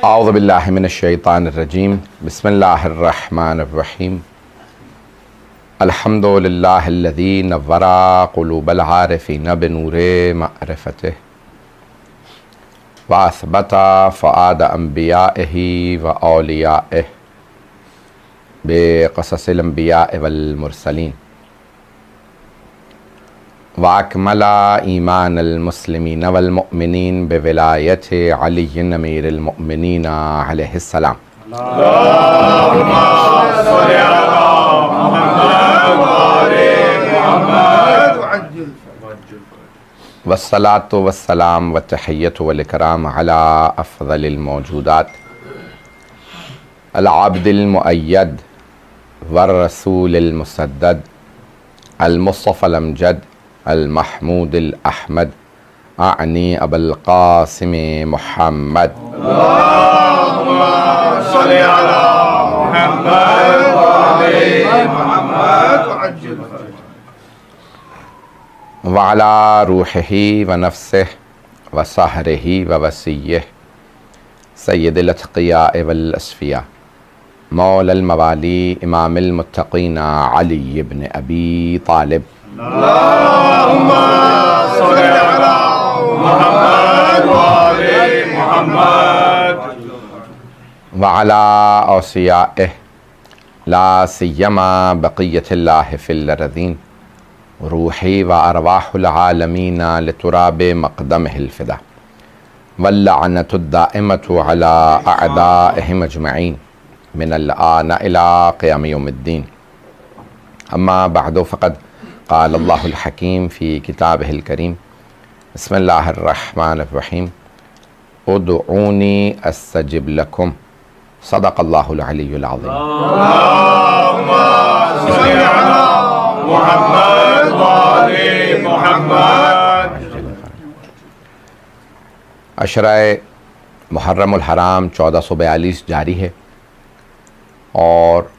औज़ु बिल्लाहि मिनश्शैतानिर्रजीम बिस्मिल्लाहिर्रहमानिर्रहीम अल्हम्दुलिल्लाहिल्लज़ी नव्वरा क़ुलूबल आरिफ़ीन बिनूरि मअरिफ़तिह व असबता फ़ुआद अंबियाइही व औलियाइह बिक़ससिल अंबियाइ वल मुरसलीन वाकमला ईमानल मुस्लिमीन वल मुअमिनीन बिविलायति अलीय्यिन अमीरुल मुअमिनीन अलैहिस्सलाम। वस्सलातु वस्सलाम व तहिय्यतु वल इकराम अला अफ़ज़लिल मौजूदात अल आब्दिल मुअय्यद वर रसूलिल मुसद्दद अल मुस्तफ़ल अमजद अल महमूदिल अहमद आनी अबुल क़ासिम मुहम्मद व अला रूहिही व नफ्सिही व सहरिही व वसीय्यिही सय्यदिल अत्क़ियाए वल अस्फ़िया मौलल मवाली इमामिल मुत्तक़ीन अली इब्न अबी तालिब व अला औसियाइही ला सिय्यमा बक़िय्यतिल्लाहि फ़िल अर्ज़ीन रूही व अरवाहुल आलमीन लितुराबि मक़दमिहिल फ़िदा वल्लअनतु दाइमतु अला अअदाइहिम अजमईन मिनल आन इला क़ियाम यौमिद्दीन। अम्मा बअदु फ़क़द क़ाल अल्लाहुल हकीम फ़ी किताबिहिल करीम बिस्मिल्लाहिर रहमानिर रहीम उदऊनी अस्तजिब लकुम सदक़ल्लाहुल अलीयुल अज़ीम। अशराए मुहर्रमुल हराम 1442 जारी है और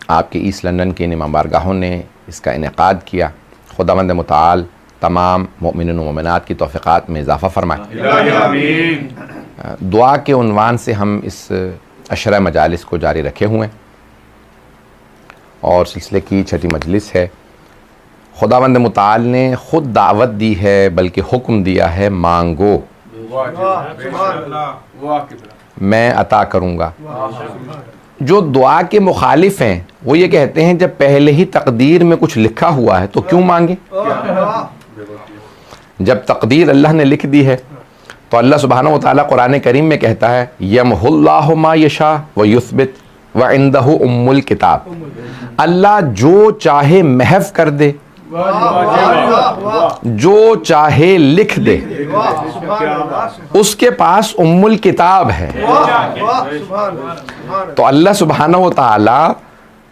आपके ईस्ट लंदन के इमाम बारगाहों ने इसका इनेकाद किया। खुदावंद मुताल तमाम मोमिनीन व मोमिनात की तौफ़ीक़ात में इजाफ़ा फरमाए। दुआ के उन्वान से हम इस अशरा मजालिस को जारी रखे हुए हैं और सिलसिले की छठी मजलिस है। खुदावंद मुताल ने ख़ुद दावत दी है बल्कि हुक्म दिया है, मांगो मैं अता करूँगा। जो दुआ के मुखालिफ हैं वो ये कहते हैं जब पहले ही तकदीर में कुछ लिखा हुआ है तो क्यों मांगे। जब तकदीर अल्लाह ने लिख दी है तो अल्लाह सुब्हानहू व तआला कुरान करीम में कहता है यमहुल्लाहु मा यशा व युस्बित व इंदहु उम्मुल किताब। अल्लाह जो चाहे महफ कर दे, जो चाहे लिख दे, उसके पास उम्मुल किताब है। तो अल्लाह सुब्हानहू व तआला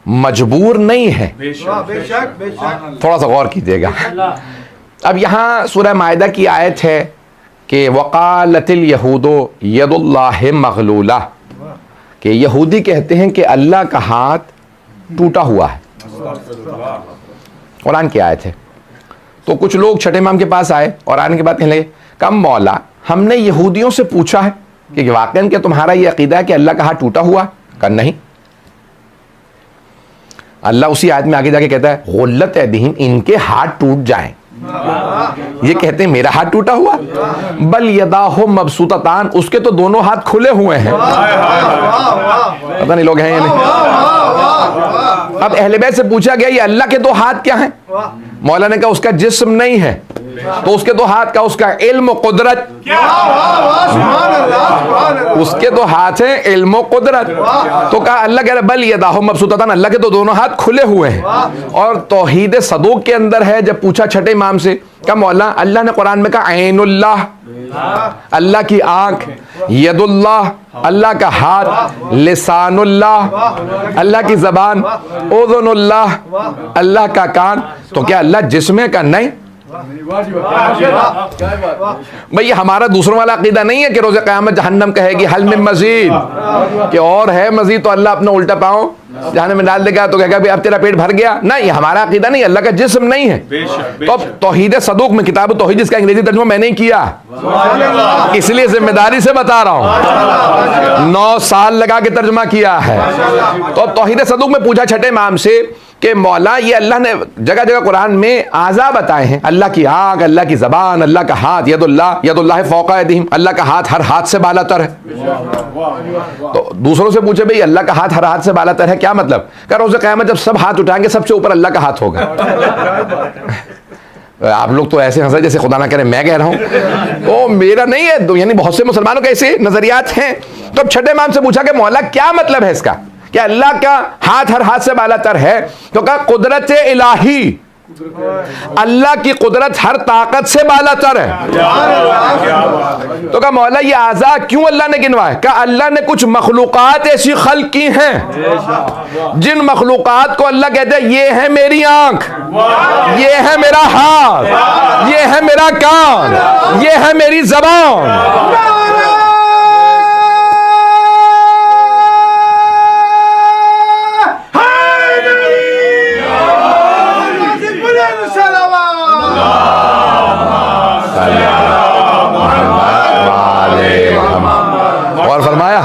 मजबूर नहीं है। थोड़ा सा गौर कीजिएगा। अब यहाँ सूरह माइदा की आयत है कि वक़ालतिल यहूदो यदुल्लाहि मग़लूला, कि यहूदी कहते हैं कि अल्लाह का हाथ टूटा हुआ है। कुरान की आयत है। तो कुछ लोग छठे इमाम के पास आए और आने के बाद कहने लगे, कम मौला हमने यहूदियों से पूछा है कि वाकई क्या तुम्हारा ये अकीदा है कि अल्लाह का हाथ टूटा हुआ? कर नहीं। अल्लाह उसी आयत में आगे जाके कहता है गुल्लत यदीहिम, इनके हाथ टूट जाएं। ये कहते हैं मेरा हाथ टूटा हुआ, बल यदाहु मबसूततान, उसके तो दोनों हाथ खुले हुए हैं। पता नहीं लोग हैं या नहीं। अब अहले बैत से पूछा गया ये अल्लाह के दो हाथ क्या हैं? मौला ने कहा उसका जिस्म नहीं है तो उसके दो हाथ का उसका इल्म कुदरत, उसके दो हाथ हैं इल्म कुदरत। तो कहा अल्लाह कह रहा बल यदाहु मबसूततान, अल्लाह के तो दोनों हाथ खुले हुए हैं। और तौहीद सदूक के अंदर है, जब पूछा छठे इमाम से, कहा मौला अल्लाह ने कुरान में कहा ऐनुल्लाह, अल्लाह की आंख, यदुल्लाह, अल्लाह का हाथ, लिसानुल्लाह, अल्लाह की जबान, उज़ुनुल्लाह, अल्लाह का कान। तो क्या अल्लाह जिस्म का? नहीं। भाई ये हमारा दूसरों वाला अकीदा नहीं है कि रोज़े क़यामत जहन्नम कहेगी हल मिन मज़ीद, कि और है मज़ीद, तो अल्लाह अपना उल्टा पाँव जहन्नम में डाल देगा तो कहेगा भी अब तेरा पेट भर गया। नहीं, हमारा अकीदा नहीं, अल्लाह का जिस्म नहीं है। तो अब तौहीद सदूक में, किताब तौहीद जिसका अंग्रेजी तर्जुमा मैंने ही किया, इसलिए जिम्मेदारी से बता रहा हूँ, 9 साल लगा के तर्जुमा किया है। तो अब तौहीद सदूक में पूछा छठे इमाम से कि मौला ये अल्लाह ने जगह जगह कुरान में आज़ा बताए हैं, अल्लाह की आँख, अल्लाह की ज़बान, अल्लाह का हाथ, यदुल्लाह फौका यदीहिम, अल्लाह का हाथ हर हाथ से बालातर है। तो दूसरों से पूछे भाई अल्लाह का हाथ हर हाथ से बालातर है, क्या मतलब? क्या रोज़े क़यामत जब सब हाथ उठाएंगे सबसे ऊपर अल्लाह का हाथ होगा? आप लोग तो ऐसे हंसा जैसे खुदा ना करे मैं कह रहा हूँ, तो मेरा नहीं है, यानी बहुत से मुसलमानों के ऐसे नजरियात हैं। तो अब छठे इमाम से पूछा कि मौला क्या मतलब है इसका, कि अल्लाह का हाथ हर हाथ से बालातर है? तो कहा कुदरत इलाही, अल्लाह की कुदरत हर ताकत से बालातर है। तो कहा मौला ये आज़ा क्यों अल्लाह ने गिनवाए? कहा अल्लाह ने कुछ मखलूकात ऐसी खल्क की हैं जिन मखलूकात को अल्लाह कहते हैं ये है मेरी आंख, ये है मेरा हाथ, ये है मेरा कान, ये है मेरी जबान। और फरमाया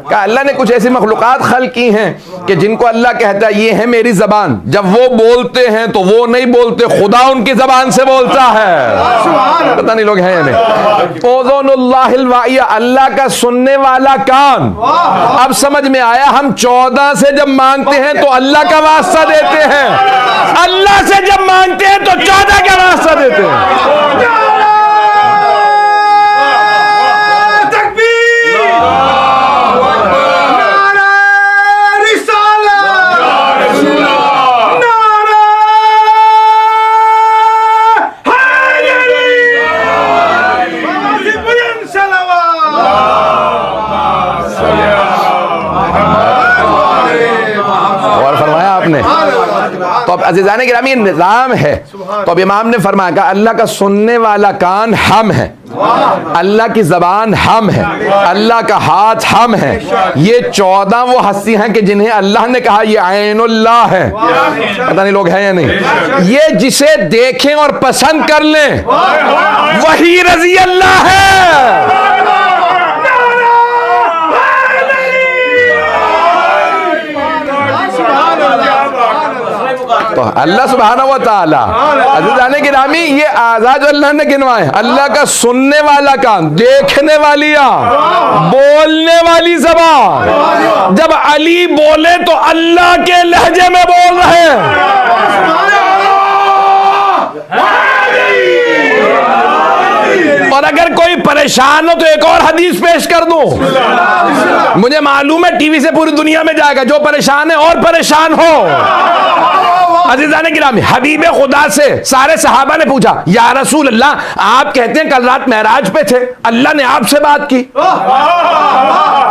कि अल्लाह ने कुछ ऐसी मखलूकात खल्क की हैं कि जिनको अल्लाह कहता है ये है मेरी जबान, जब वो बोलते हैं तो वो नहीं बोलते, खुदा उनकी जबान से बोलता है। पता नहीं लोग हैं या नहीं। ओज़ुनुल्लाहिल वाइया, अल्लाह का सुनने वाला कान। अब समझ में आया, हम 14 से जब मांगते हैं तो अल्लाह का वास्ता देते हैं, अल्लाह से जब मांगते हैं तो 14 का वास्ता देते हैं। तो अब अज़ीज़ाने गिरामी ये निज़ाम है। तो अब इमाम ने फरमाया कि अल्लाह का सुनने वाला कान हम है, अल्लाह की ज़बान हम है, अल्लाह का हाथ हम है। ये 14 वो हस्ती हैं कि जिन्हें अल्लाह ने कहा ये ऐनुल्लाह है। पता नहीं लोग हैं या नहीं। ये जिसे देखें और पसंद कर लें वही रज़ी अल्लाह है। तो अल्लाह सुब्हानहू व तआला अज़ीज़ाने गिरामी ये आज़ा जो अल्लाह ने गिनवाए, अल्लाह का सुनने वाला कान, देखने वाली आँख, बोलने वाली ज़बान। जब अली बोले तो अल्लाह के लहजे में बोल रहे हैं। और अगर कोई परेशान हो तो एक और हदीस पेश कर दूं। मुझे मालूम है टीवी से पूरी दुनिया में जाएगा, जो परेशान है और परेशान हो। अज़ीज़ाने गिरामी, हबीब खुदा से सारे सहाबा ने पूछा, या रसूल अल्लाह, आप कहते हैं कल रात मेराज पे थे, अल्लाह ने आपसे बात की।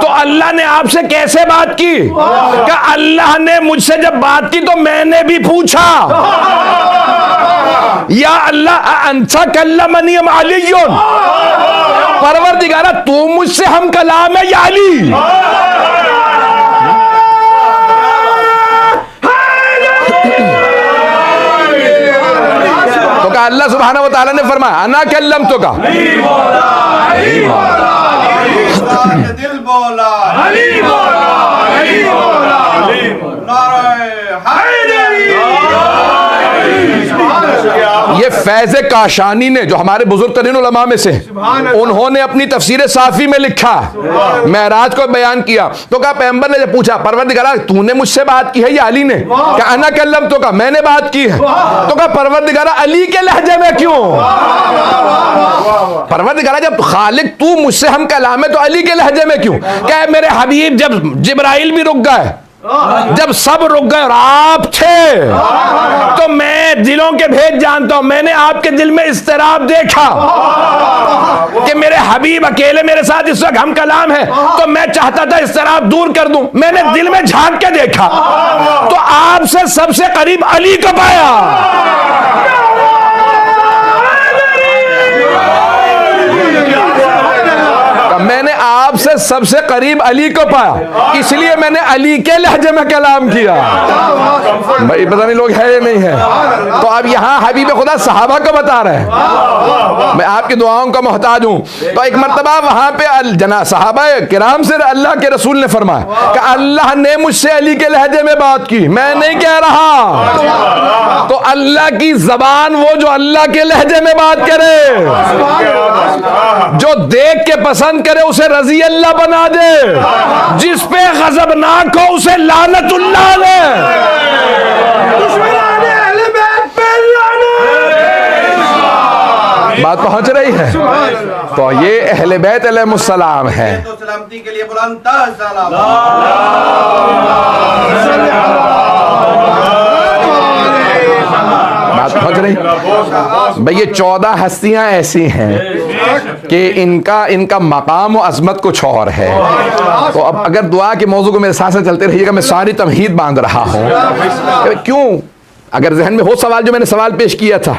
तो अल्लाह ने आपसे कैसे बात की? कि अल्लाह ने मुझसे जब बात की तो मैंने भी पूछा, या अल्लाह अंसा कल्लमनी अलियुन, परवरदिगारा तू मुझसे हम कलाम है या अली? तो का अल्लाह सुब्हानहू व तआला ने फरमाया अना कल्लम तो का दिल बोला अली बोला अली बोला ये फैज़ काशानी ने, जो हमारे बुजुर्ग तरीन उलमा में से, उन्होंने अपनी तफसीर साफी में लिखा, मेराज को बयान किया। तो कहा पैगंबर ने जब पूछा परवरदिगारा तूने मुझसे बात की है या अली ने? क्या अना कल्लम तो का मैंने बात की है। तो कहा परवरदिगारा अली के लहजे में क्यों? परवरदिगारा जब खालिक तू मुझसे हम कलाम है तो अली के लहजे में क्यों? क्या मेरे हबीब जब जिब्राइल भी रुक गए, जब सब रुक गए और आप थे, तो मैं दिलों के भेद जानता हूं, मैंने आपके दिल में इस्तिराब देखा कि मेरे हबीब अकेले मेरे साथ इस वक्त हम कलाम है, तो मैं चाहता था इस्तिराब दूर कर दूं। मैंने दिल में झांक के देखा तो आपसे सबसे करीब अली को पाया। मैंने आपसे सबसे करीब अली को पाया, इसलिए मैंने अली के लहजे में कलाम किया। भाई पता नहीं लोग है या नहीं है। तो अब यहाँ हबीब खुदा सहाबा को बता रहे हैं, मैं आपकी दुआओं का मोहताज हूँ। तो एक मर्तबा वहां पे जना सहाबा किराम से अल्लाह के रसूल ने फरमाया कि अल्लाह ने मुझसे अली के लहजे में बात की, मैं नहीं कह रहा। तो अल्लाह की जबान वो जो अल्लाह के लहजे में बात करे, जो देख के पसंद करे उसे रजी अल्लाह बना दे, जिस पे गजबनाक हो उसे लानतुल्लाह ले। बात पहुंच रही है। तो ये अहले बैत अलैहिमुस्सलाम है। तो सलामती के लिए बुलंद सलाम। बात पहुंच रही। भाई ये 14 हस्तियां ऐसी हैं कि इनका मकाम और अजमत कुछ और है। तो अब अगर दुआ के मौजू को मेरे साथ साथ चलते रहिएगा, मैं सारी तमहीद बांध रहा हूँ। क्यों, अगर जहन में हो सवाल, जो मैंने सवाल पेश किया था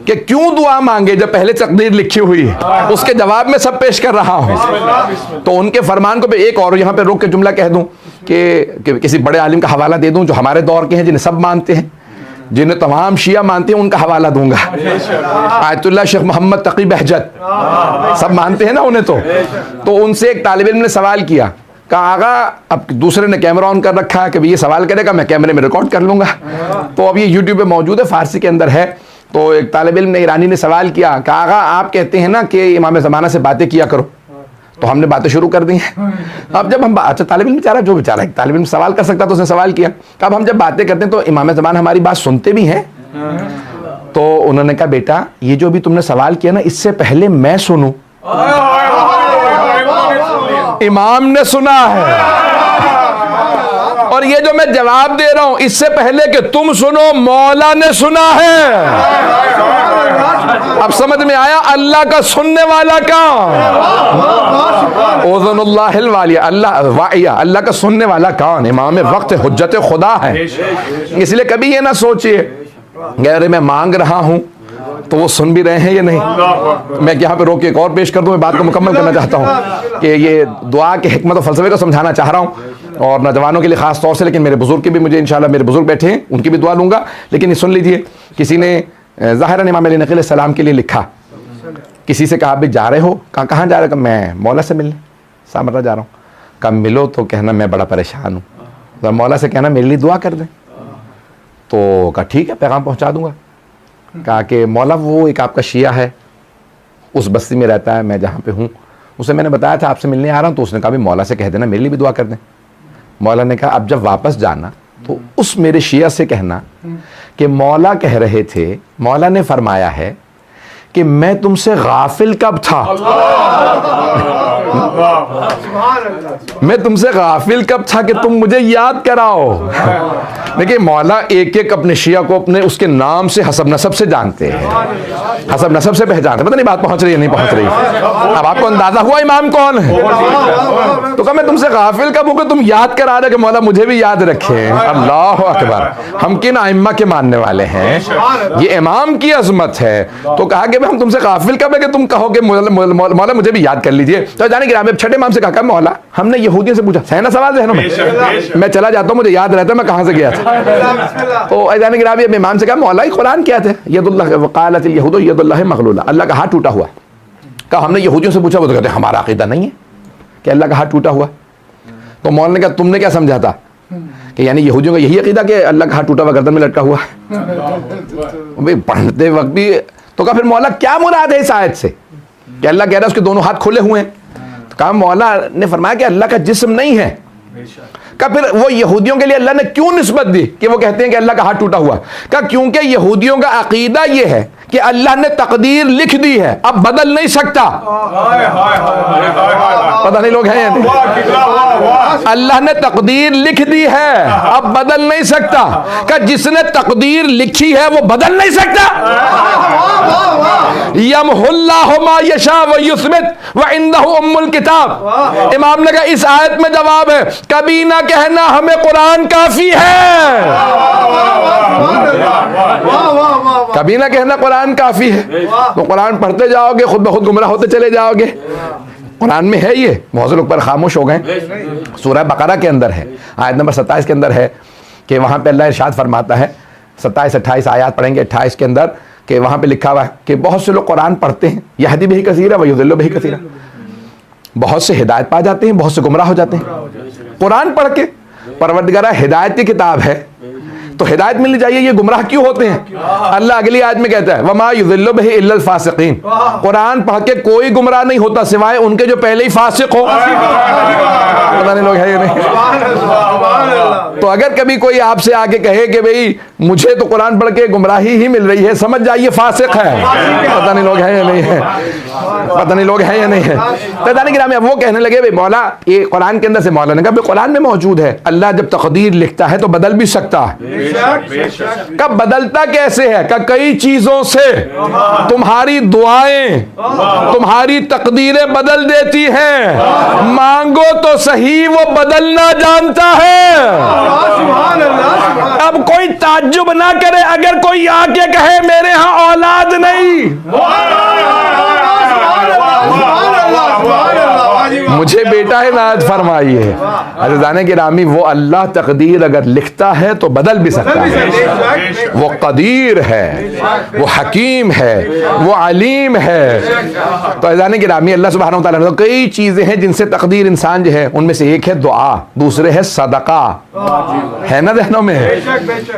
कि क्यों दुआ मांगे जब पहले तकदीर लिखी हुई है, उसके जवाब में सब पेश कर रहा हूँ। तो उनके फरमान को भी एक और यहाँ पे रोक के जुमला कह दूं कि किसी बड़े आलिम का हवाला दे दूं जो हमारे दौर के हैं, जिन्हें सब मानते हैं, जिन्हें तमाम शिया मानते हैं, उनका हवाला दूंगा। आयतुल्लाह शेख मोहम्मद तकी बहजत, सब मानते हैं ना उन्हें। तो उनसे एक तालिब इल्म ने सवाल किया, कहा आगा, अब दूसरे ने कैमरा ऑन कर रखा है कि ये सवाल करेगा, मैं कैमरे में रिकॉर्ड कर लूंगा। तो अब ये यूट्यूब पे मौजूद है, फारसी के अंदर है। तो एक तालिब इल्म ने ईरानी ने सवाल किया, कहा आगा आप कहते हैं ना कि इमाम ज़माना से बातें किया करो, तो हमने बातें शुरू कर दी हैं। अब जब हम अच्छा, तालिब इल्म बेचारा, जो बेचारा एक तालिब इल्म सवाल कर सकता तो उसने सवाल किया, अब हम जब बातें करते हैं तो इमाम ज़माना हमारी बात सुनते भी हैं। तो उन्होंने कहा बेटा, ये जो भी तुमने सवाल किया ना, इससे पहले मैं सुनूं, इमाम ने सुना है, और ये जो मैं जवाब दे रहा हूं इससे पहले कि तुम सुनो, मौला ने सुना है। अब समझ में आया अल्लाह का सुनने वाला कौन? ओज़नुल्लाहिल वालिया, अल्लाह वाइया, अल्लाह का सुनने वाला कौन? इमाम वक्त हुज्जत खुदा है। इसलिए कभी ये ना सोचिए अरे मैं मांग रहा हूं तो वो सुन भी रहे हैं या नहीं। मैं यहाँ पे रोक के एक और पेश कर दूं, मैं बात को मुकम्मल करना चाहता हूँ कि ये दुआ के हिकमत और फलसफे को समझाना चाह रहा हूँ, और नौजवानों के लिए खास तौर से, लेकिन मेरे बुजुर्ग की भी, मुझे इंशाल्लाह मेरे बुजुर्ग बैठे हैं उनकी भी दुआ लूंगा। लेकिन ये सुन लीजिए, किसी ने ज़ाहिरन इमाम अली नक़ी अलैहिस्सलाम के लिए लिखा, किसी से कहा, आप भी जा रहे हो? कहाँ जा रहे हो? मैं मौला से मिलने सामरा जा रहा हूँ। कब मिलो तो कहना मैं बड़ा परेशान हूँ, तो मौला से कहना मेरे लिए दुआ कर दें। तो कहा ठीक है, पैगाम पहुँचा दूंगा। कहा कि मौला वो एक आपका शिया है, उस बस्ती में रहता है, मैं जहाँ पे हूँ, उसे मैंने बताया था आपसे मिलने आ रहा हूँ। तो उसने कहा भी मौला से कह देना मेरे लिए भी दुआ कर दें। मौला ने कहा अब जब वापस जाना तो उस मेरे शिया से कहना कि मौला कह रहे थे, मौला ने फरमाया है कि मैं तुमसे गाफिल कब था, मैं तुमसे गाफिल कब था कि तुम मुझे याद कराओ। देखिए मौला एक एक अपने शिया को अपने उसके नाम से, हसब नसब से जानते हैं, हसब नसब से पहचानते। पता नहीं बात पहुंच रही है नहीं पहुंच रही। अब आपको अंदाजा हुआ इमाम कौन है। तो कहा मैं तुमसे गाफिल कब हूं कि तुम याद करा रहे कि मौला मुझे भी याद रखे। अल्लाह अकबर, हम किन आइम्मा के मानने वाले हैं, ये इमाम की अजमत है। तो कहा कि हम तुमसे गाफिल कब है कि तुम कहो कि मौला मुझे भी याद कर लीजिए। तो जाने कि छठे इमाम से कहा मौला हमने यहूदियों से पूछा, सहना सवाल जहनों में, मैं चला जाता हूँ मुझे याद रहता है मैं कहाँ से गया था। तो जाने कि इमाम से कहा मौला ही कुरान क्या थे, यदुल्लाह वक़ालतिल यहूदु यदुल्लाहि मग़लूला, अल्लाह का हाथ टूटा हुआ। कहा हमने यहूदियों से पूछा, वो तो कहते हमारा अकीदा नहीं है कि अल्लाह का हाथ टूटा हुआ। तो मौला ने कहा तुमने क्या समझा था कि यानी यहूदियों का यही अकीदा कि अल्लाह का हाथ टूटा हुआ गर्दन में लटका हुआ। पढ़ते वक्त भी तो कहा फिर मौला क्या मुराद है इस आयत से कि अल्लाह कह रहा है उसके दोनों हाथ खुले हुए हैं। तो कहा मौला ने फरमाया कि अल्लाह का जिस्म नहीं है। कहा फिर वो यहूदियों के लिए अल्लाह ने क्यों निस्बत दी कि वो कहते हैं कि अल्लाह का हाथ टूटा हुआ। कहा क्योंकि यहूदियों का अकीदा ये है कि अल्लाह ने तकदीर लिख दी है, अब बदल नहीं सकता। पता नहीं लोग हैं या नहीं। अल्लाह ने तकदीर लिख दी है, अब बदल नहीं सकता। कि जिसने तकदीर लिखी है वो बदल नहीं सकता। यमहुल्लाहु मा यशा व युस्बित व इंदहु उम्मुल किताब। इमाम ने कहा इस आयत में जवाब है, कभी ना कहना हमें कुरान काफी है, कभी ना कहना कुरान काफी है। तो कुरान पढ़ते जाओगे खुद ब खुद गुमराह होते चले जाओगे। कुरान में है ये, बहुत से लोग पर खामोश हो गए। सूरह बकरा के अंदर है, आयत नंबर 27 के अंदर है कि वहाँ पे अल्लाह इरशाद फरमाता है, 27-28 आयत पढ़ेंगे 28 के अंदर, कि वहाँ पे लिखा हुआ है कि बहुत से लोग कुरान पढ़ते हैं, यहदी बिही कसीरा व युदिल्लु बिही कसीरा, बहुत से हिदायत पा जाते हैं, बहुत से गुमराह हो जाते हैं। कुरान पढ़ के परवरदिगार हिदायत की किताब है तो हिदायत मिलनी चाहिए, ये गुमराह क्यों होते हैं? अल्लाह अगली आयत में कहता है वमा युदिल्लु बिही इल्लल फासिकीन, कुरान पढ़ के कोई गुमराह नहीं होता सिवाय उनके जो पहले ही फासिक हो। पता नहीं लोग है ये नहीं। तो अगर कभी कोई आपसे आके कहे कि भाई मुझे तो कुरान पढ़ के गुमराही ही मिल रही है, समझ जाइए फासिक है। पता नहीं लोग हैं या नहीं है, पता नहीं लोग हैं या नहीं है। पता नहीं कि वो कहने लगे भाई मौला ये कुरान के अंदर से, मौला ने कहा भाई कुरान में मौजूद है, अल्लाह जब तकदीर लिखता है तो बदल भी सकता है। कब बदलता कैसे है? का कई चीजों से तुम्हारी दुआएं, तुम्हारी तकदीरें बदल देती हैं, मांगो तो सही वो बदलना जानता है। अब कोई ताज्जुब ना करे अगर कोई आके कहे मेरे यहां औलाद नहीं, मुझे बेटा है नाज फरमाइए। अज़ीज़ाने गिरामी, वो अल्लाह तकदीर अगर लिखता है तो बदल भी सकता है। वो कदीर है, वो हकीम है, वो अलीम है। तो अज़ीज़ाने गिरामी, अल्लाह सुब्हानहू व तआला ने कई चीज़ें हैं जिनसे तकदीर इंसान जो है, उनमें से एक है दुआ, दूसरे है सदका, है ना जहनों में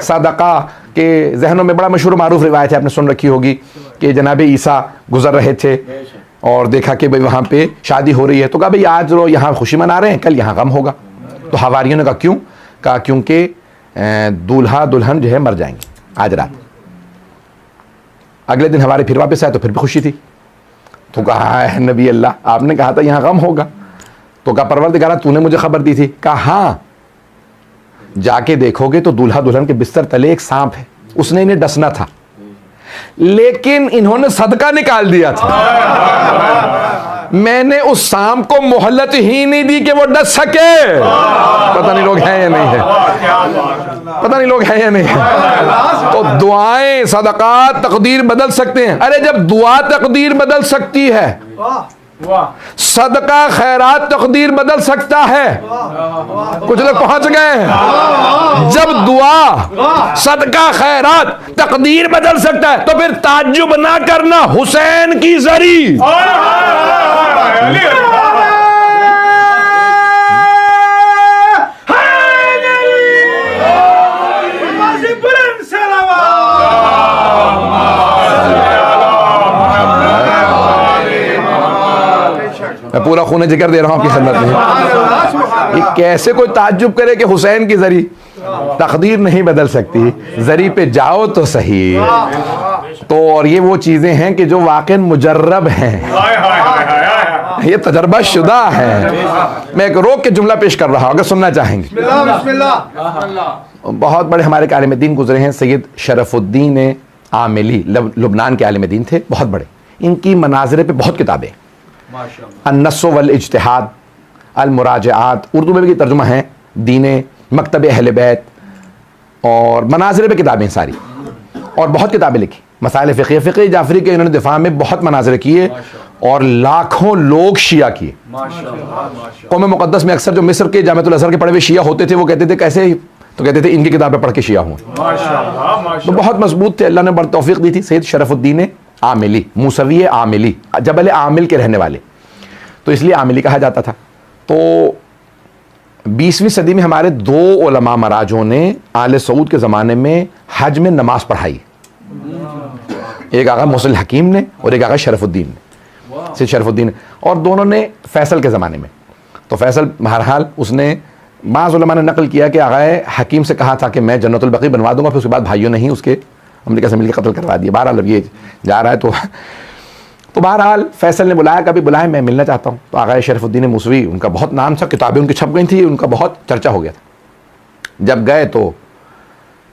सदका के जहनों में बड़ा मशहूर मारूफ रिवायत है, आपने सुन रखी होगी कि जनाब ईसा गुजर रहे थे और देखा कि भाई वहाँ पे शादी हो रही है, तो कहा भाई आज जो यहाँ खुशी मना रहे हैं कल यहाँ गम होगा। तो हवारियों ने कहा क्यों? कहा क्योंकि दूल्हा दुल्हन जो है मर जाएंगे आज रात। अगले दिन हमारे फिर वापस आए तो फिर भी खुशी थी। तो कहा है नबी अल्लाह, आपने कहा था यहाँ गम होगा। तो कहा परवरदिगार तूने मुझे खबर दी थी। कहा हाँ, जाके देखोगे तो दूल्हा दुल्हन के बिस्तर तले एक सांप है, उसने इन्हें डसना था लेकिन इन्होंने सदका निकाल दिया था। मैंने उस सांप को मोहलत ही नहीं दी कि वो डस सके। पता नहीं लोग हैं या नहीं है, पता नहीं लोग हैं या नहीं है। तो दुआएं सदकात तकदीर बदल सकते हैं। अरे जब दुआ तकदीर बदल सकती है, सदका खैरात तकदीर बदल सकता है। कुछ लोग पहुंच गए हैं। जब दुआ सदका खैरात तकदीर बदल सकता है तो फिर ताज्जुब ना करना हुसैन की जरी। मैं पूरा खून जिक्र दे रहा हूं आपकी खिदमत में। ये कैसे कोई ताज्जुब करे कि हुसैन की जरी तकदीर नहीं बदल सकती, जरी पे जाओ तो सही। तो और ये वो चीजें हैं कि जो वाकई मुजर्रब हैं, ये तजर्बा शुदा है। मैं एक रोक के जुमला पेश कर रहा हूं, अगर सुनना चाहेंगे। बहुत बड़े हमारे के आलिम दीन गुजरे हैं, सैयद शरफुद्दीन आमिली लुबनान के आलिम दीन थे, बहुत बड़े। इनकी मनाज़िरे पे बहुत किताबें, अन्नस्स वल इज्तिहाद, अल मुराजआत, उर्दू में भी तर्जुमा है, दीने, मकतब अहले बैत और मनाज़िरे पे किताबें सारी, और बहुत किताबें लिखी। मसाइल फ़िक़्ह जाफरी के इन्होंने दिफा में बहुत मनाज़िरे किए और लाखों लोग शिया किए। कौम मुक़द्दस में अक्सर जो मिस्र के जामिअतुल अज़हर के पढ़े हुए शिया होते थे, वो कहते थे कैसे, तो कहते थे इनकी किताबें पढ़ के शिया हुए। तो बहुत मजबूत थे, अल्लाह ने बड़ी तौफीक दी थी। सैयद शरफुद्दीन आमिली, मूसवी आमिली, जबल आमिल के रहने वाले, तो इसलिए आमिली कहा जाता था। तो 20वीं सदी में हमारे दो उलमा मराजों ने आले सऊद के ज़माने में हज में नमाज पढ़ाई। एक आगा मुसलिम हकीम ने और एक आगा शरफुद्दीन ने, सैयद शरफुद्दीन, और दोनों ने फैसल के ज़माने में। तो फैसल बहरहाल उसने, बाज़ उलमा ने नकल किया कि आगा हकीम से कहा था कि मैं जन्नतुल बकी बनवा दूंगा, फिर उसके बाद भाइयों ने ही उसके अमेरिका से मिलकर कत्ल करवा दिया। बहरहाल अब ये जा रहा है तो बहरहाल फैसल ने बुलाया, कभी बुलाया, मैं मिलना चाहता हूँ। तो आगा शरफुद्दीन मूसवी, उनका बहुत नाम था, किताबें उनकी छप गई थी, उनका बहुत चर्चा हो गया था। जब गए तो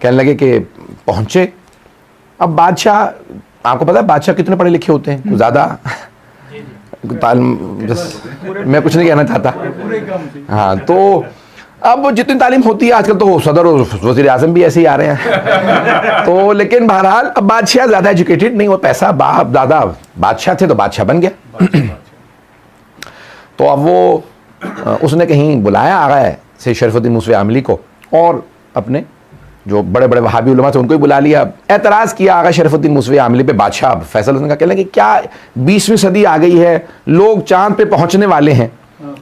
कहने लगे कि पहुँचे। अब बादशाह, आपको पता है बादशाह कितने पढ़े लिखे होते हैं, ज़्यादा मैं कुछ नहीं कहना चाहता। हाँ, तो अब जितनी तालीम होती है आजकल तो सदर और वज़ीर आज़म भी ऐसे ही आ रहे हैं। तो लेकिन बहरहाल अब बादशाह ज़्यादा एजुकेटेड नहीं, वो पैसा बाप दादा बादशाह थे तो बादशाह बन गया। तो अब वो उसने कहीं बुलाया आगा से शरीफुद्दीन मूसवी आमली को, और अपने जो बड़े बड़े वहाबी उलमा थे उनको ही बुला लिया। एतराज़ किया आगा शरीफुद्दीन मूसवी आमली पे बादशाह फैसल हुसैन का, कहने कि क्या 20वीं सदी आ गई है, लोग चांद पे पहुंचने वाले हैं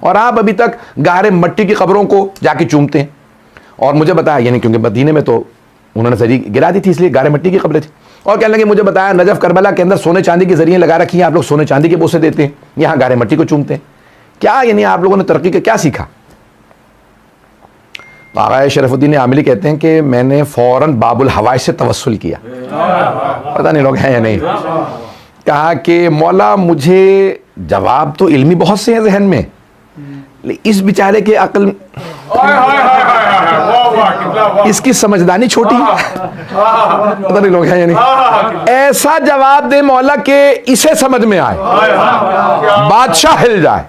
और आप अभी तक गारे मट्टी की कब्रों को जाके चूमते हैं। और मुझे बताया, यानी क्योंकि मदीने में तो उन्होंने जरी गिरा दी थी इसलिए गारे मिट्टी की कब्रें थी, और कहने लगे मुझे बताया नजफ करबला के अंदर सोने चांदी की जरिए लगा रखी है, आप लोग सोने चांदी के बोसे देते हैं, यहाँ गारे मिट्टी को चूमते हैं, क्या यानी आप लोगों ने तरक्की का क्या सीखा? तो आगा शरीफुद्दीन आमिली कहते हैं कि मैंने फौरन बाबुल हवाइज से तवस्सुल किया, पता नहीं लोग हैं या नहीं, कहा कि मौला मुझे जवाब तो इल्मी बहुत से हैं जहन में, इस बेचारे के अक्ल इसकी समझदारी छोटी, पता नहीं लोग हैं या नहीं, ऐसा जवाब दे मौला के इसे समझ में आए, बादशाह हिल जाए।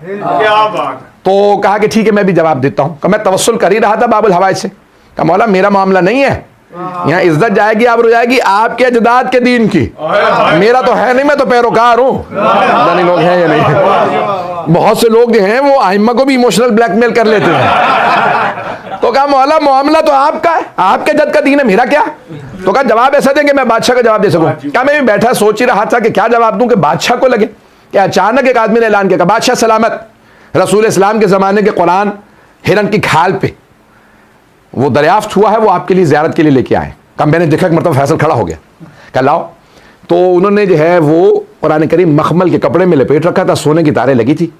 तो कहा कि ठीक है मैं भी जवाब देता हूं। मैं तवस्सुल कर ही रहा था बाबुल हवाइज से, कहा मौला मेरा मामला नहीं है, यहाँ इज्जत जाएगी आबरू जाएगी आपके अजदाद के दीन की, मेरा तो है नहीं, मैं तो पैरोकार हूं। नहीं लोग हैं या नहीं, बहुत से लोग जो हैं वो आइम्मा को भी इमोशनल ब्लैकमेल कर लेते हैं। तो कहा मौला मामला तो आपका है, आपके जद का दीन है, मेरा क्या? तो कहा जवाब ऐसा दें कि मैं बादशाह का जवाब दे सकूं। क्या मैं भी बैठा सोच ही रहा था कि क्या जवाब दूं कि बादशाह को लगे कि अचानक एक आदमी ने ऐलान किया, बादशाह सलामत, रसूल इस्लाम के जमाने के कुरान हिरन की खाल पे वो दरियाफ्त हुआ है, वो आपके लिए ज़ियारत के लिए लेके आए। कहा मैंने देखा कि मतलब फैसल खड़ा हो गया, कहा लाओ। तो उन्होंने जो है वो कुरान करीम मखमल के कपड़े में लपेट रखा था, सोने की तारें लगी थी।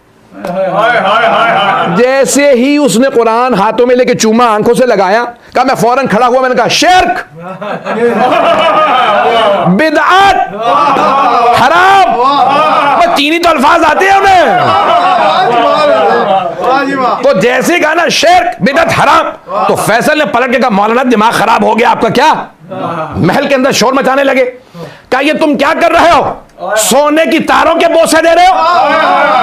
जैसे ही उसने कुरान हाथों में लेके चूमा, आंखों से लगाया, कहा मैं फौरन खड़ा हुआ, मैंने कहा शिर्क, बिदअत, हराम, तीन ही तो अल्फाज आते हैं उन्हें। तो जैसे ही कहा ना शिर्क बिदअत हराम, तो फैसल ने पलट के कहा मौलाना दिमाग खराब हो गया आपका क्या? महल के अंदर शोर मचाने लगे। क्या ये तुम क्या कर रहे हो? सोने की तारों के बोसे दे रहे हो,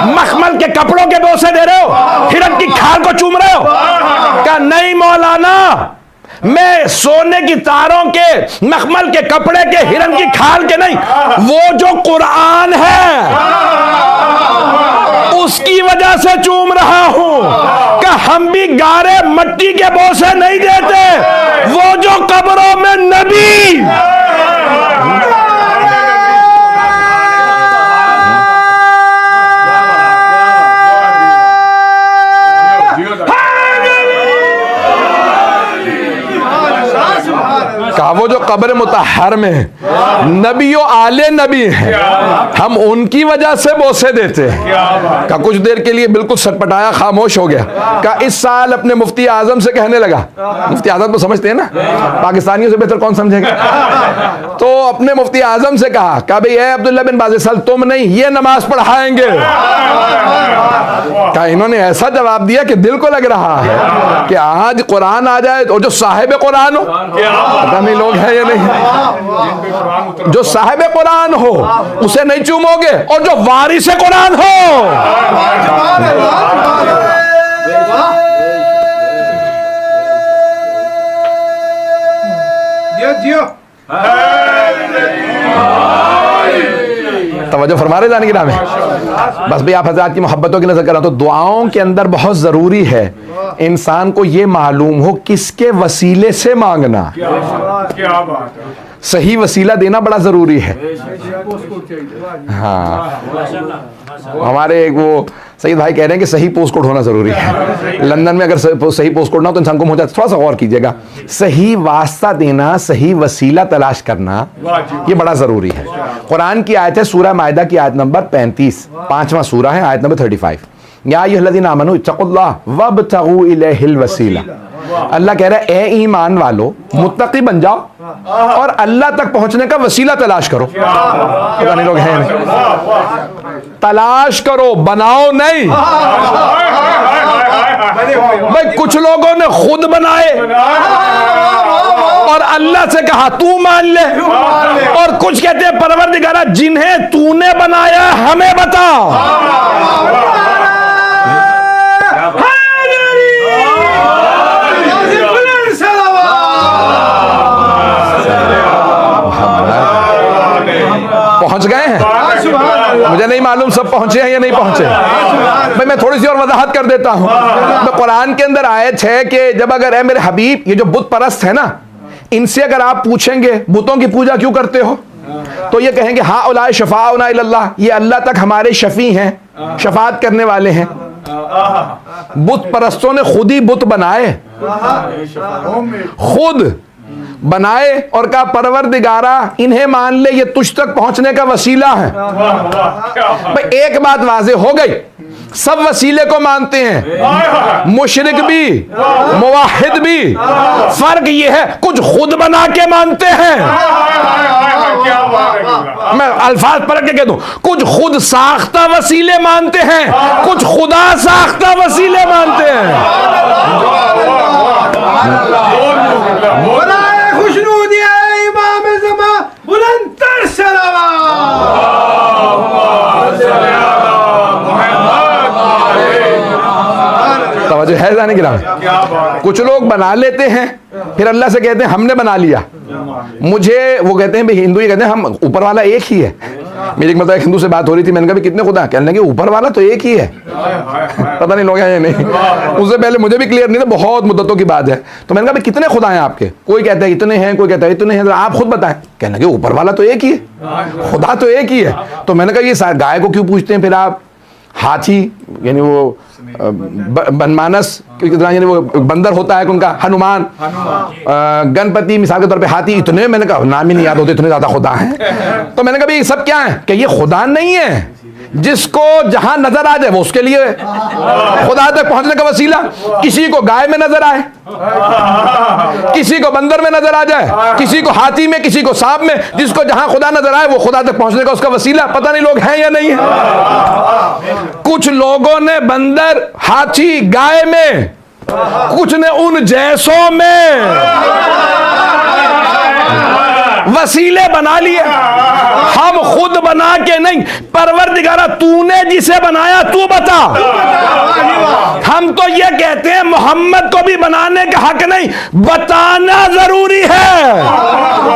मखमल के कपड़ों के बोसे दे रहे हो, हिरन की खाल को चूम रहे हो? क्या नहीं मौलाना, मैं सोने की तारों के, मखमल के कपड़े के, हिरन की खाल के नहीं, वो जो कुरान है उसकी वजह से चूम रहा हूं। कि हम भी गारे मट्टी के बोसे नहीं देते, वो जो कब्रों में नबी का, वो जो कब्र मुतहर में नबियों आले नबी हैं, हम उनकी वजह से बोसे देते हैं। का कुछ देर के लिए बिल्कुल सटपटाया, खामोश हो गया। का इस साल अपने मुफ्ती आजम से कहने लगा, मुफ्ती आजम को समझते हैं ना, पाकिस्तानियों से बेहतर कौन समझेगा। तो अपने मुफ्ती आजम से कहा भाई अब्दुल्ला बिन बाज़ साल तुम नहीं, ये नमाज पढ़ाएंगे। का इन्होंने ऐसा जवाब दिया कि दिल को लग रहा है कि आज कुरान आ जाए, और जो साहिब कुरान हो, पता नहीं लोग हैं या नहीं, जो साहिब कुरान हो उसे नहीं चूमोगे, और जो वारिस कुरान हो तवज्जो फरमा रहे जाने की नाम है। बस भाई आप हज़रात की मोहब्बतों की नजर कर रहा हूं, तो दुआओं के अंदर बहुत जरूरी है इंसान को ये मालूम हो किसके वसीले से मांगना। क्या बात है, सही वसीला देना बड़ा जरूरी है। हाँ, हमारे एक वो सईद भाई कह रहे हैं कि सही पोस्ट कोड होना जरूरी है। लंदन में अगर सही पोस्ट कोड ना हो तो इंसान गुम हो जाता है। थोड़ा सा गौर कीजिएगा, सही वास्ता देना, सही वसीला तलाश करना, ये बड़ा जरूरी है। कुरान की आयत है सूरह माइदा की आयत नंबर 35, 5वां सूरह है, आयत नंबर 35। या अय्युहल्लज़ीना आमनू इत्तक़ुल्लाह वब्तगू इलैहिल वसीला। अल्लाह कह रहा है ए ईमान वालो मुत्तकी बन जाओ और अल्लाह तक पहुंचने का वसीला तलाश करो। पता नहीं लोग हैं, तलाश करो, बनाओ नहीं। भाई कुछ लोगों ने खुद बनाए और अल्लाह से कहा तू मान ले, और कुछ कहते हैं परवरदिगारा जिन्हें तूने बनाया हमें बता। पहुंच गए हैं, मुझे नहीं मालूम सब पहुंचे हैं या नहीं पहुंचे। भाई मैं थोड़ी सी और वजाहत कर देता हूं। तो कुरान के अंदर आयत है कि जब अगर ए मेरे हबीब, ये जो बुत परस्त है ना, इनसे अगर आप पूछेंगे बुतों की पूजा क्यों करते हो, तो ये कहेंगे हा उलाए शफाउना इल्लल्लाह, ये अल्लाह तक हमारे शफी हैं, शफात करने वाले हैं। बुत परस्तों ने खुद ही बुत बनाए, खुद बनाए और कहा परवरदिगारा इन्हें मान ले, ये तुझ तक पहुंचने का वसीला है। भाई एक बात वाज़े हो गई, सब वसीले को मानते हैं, मुशरिक भी मुवाहिद भी। फर्क ये है कुछ खुद बना के मानते हैं। मैं अल्फाज पढ़ के कह दूं, कुछ खुद साख्ता वसीले मानते हैं, कुछ खुदा साख्ता वसीले मानते हैं। खुशनूदिया इमाम ज़मा बुलंदतर तवज्जो है जाने गिरा। कुछ लोग बना लेते हैं, फिर अल्लाह से कहते हैं हमने बना लिया। मुझे वो कहते हैं भाई, हिंदू ये कहते हैं हम ऊपर वाला एक ही है। मेरी एक मतलब एक हिंदू से बात हो रही थी, मैंने कहा भी कितने खुदा, कहने लगे ऊपर वाला तो एक ही है। पता नहीं लोग हैं या नहीं, उससे पहले मुझे भी क्लियर नहीं था, बहुत मुद्दतों की बात है। तो मैंने कहा भाई कितने खुदा हैं आपके, कोई कहता है इतने हैं, कोई कहता है इतने हैं, आप खुद बताएं। कहने लगे ऊपर वाला तो एक ही है, खुदा तो एक ही है। तो मैंने कहा ये गाय को क्यों पूछते हैं फिर आप, हाथी यानी वो बनमानस यानी वो बंदर होता है उनका, हनुमान, गणपति मिसाल के तौर पे हाथी, इतने मैंने कहा नाम ही नहीं याद होते, इतने ज्यादा खुदा हैं। तो मैंने कहा ये सब क्या है, कि ये खुदा नहीं है, जिसको जहां नजर आ जाए वो उसके लिए खुदा तक पहुंचने का वसीला। किसी को गाय में नजर आए, किसी को बंदर में नजर आ जाए, किसी को हाथी में, किसी को सांप में, जिसको जहां खुदा नजर आए वो खुदा तक पहुंचने का उसका वसीला। पता नहीं लोग हैं या नहीं है। कुछ लोगों ने बंदर, हाथी, गाय में, कुछ ने उन जैसों में वसीले बना लिए। हम खुद बना के नहीं, परवरदिगारा तूने जिसे बनाया तू बता। हम तो ये कहते हैं मोहम्मद को भी बनाने का हक नहीं, बताना जरूरी है।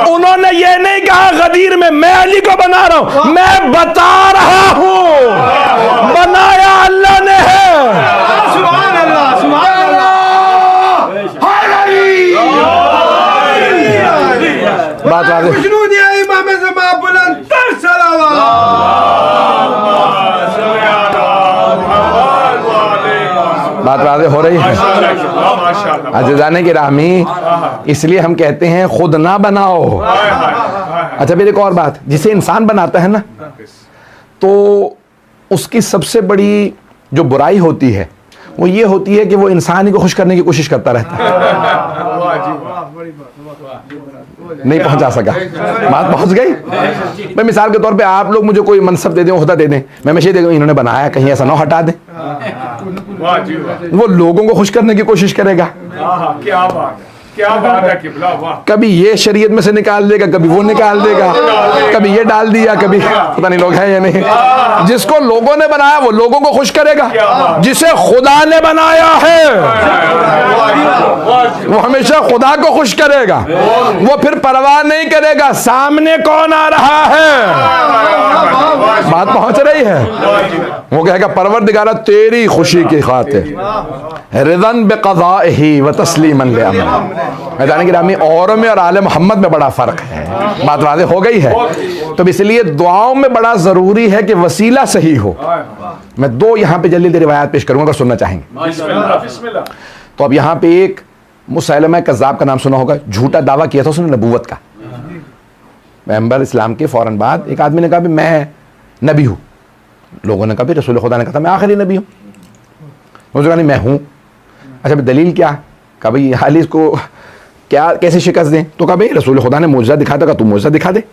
उन्होंने ये नहीं कहा गदीर में मैं अली को बना रहा हूं, मैं बता रहा हूं बनाया अल्लाह ने है। बात वाज़े हो रही है अज़ीज़ाने गिरामी। इसलिए हम कहते हैं खुद ना बनाओ। अच्छा फिर एक और बात, जिसे इंसान बनाता है ना, तो उसकी सबसे बड़ी जो बुराई होती है वो ये होती है कि वो इंसान ही को खुश करने की कोशिश करता रहता है। नहीं पहुंचा सका, बात पहुंच गई। मैं मिसाल के तौर पे आप लोग मुझे कोई मनसब दे दें, ओहदा दे दें, मैं हमेशा दे दूं इन्होंने बनाया, कहीं ऐसा ना हटा दें। वो लोगों को खुश करने की कोशिश करेगा। क्या बात, क्या बात है किबला, वाह। कभी ये शरीयत में से निकाल देगा, कभी वो निकाल देगा, कभी ये डाल दिया, कभी पता नहीं लोग हैं या नहीं। जिसको लोगों ने बनाया वो लोगों को खुश करेगा, जिसे खुदा ने बनाया है वो हमेशा खुदा को खुश करेगा। वो फिर परवाह नहीं करेगा सामने कौन आ रहा है। बात पहुंच रही है। वो कहेगा परवरदिगारा तेरी खुशी की खातिर, रिज़न बिक़ज़ाइही व तस्लीमन लिअमरिही। मैदान गिरामी, औरों में और आले मोहम्मद में बड़ा फर्क है। बात वाज़ेह हो गई है। तो इसलिए दुआओं में बड़ा जरूरी है कि वसीला सही हो। मैं दो यहाँ पे जल्दी रिवायात पेश करूंगा अगर सुनना चाहेंगे। तो अब यहाँ पे एक मुसैलमा कज़्ज़ाब का नाम सुना होगा, झूठा दावा किया था उसने नबूवत का। पैगंबर इस्लाम के फौरन बाद एक आदमी ने कहा भी मैं नबी हूँ। लोगों ने कहा भी रसूल खुदा ने कहा था मैं आखिरी नबी हूँ। उसने कहा नहीं मैं हूँ। अच्छा भाई दलील क्या? कहा भाई हाल इसको क्या कैसे शिकस्त दें? तो कहा भाई रसूल खुदा ने मोजज़ा दिखाया था, तू मोजज़ा दिखा दे।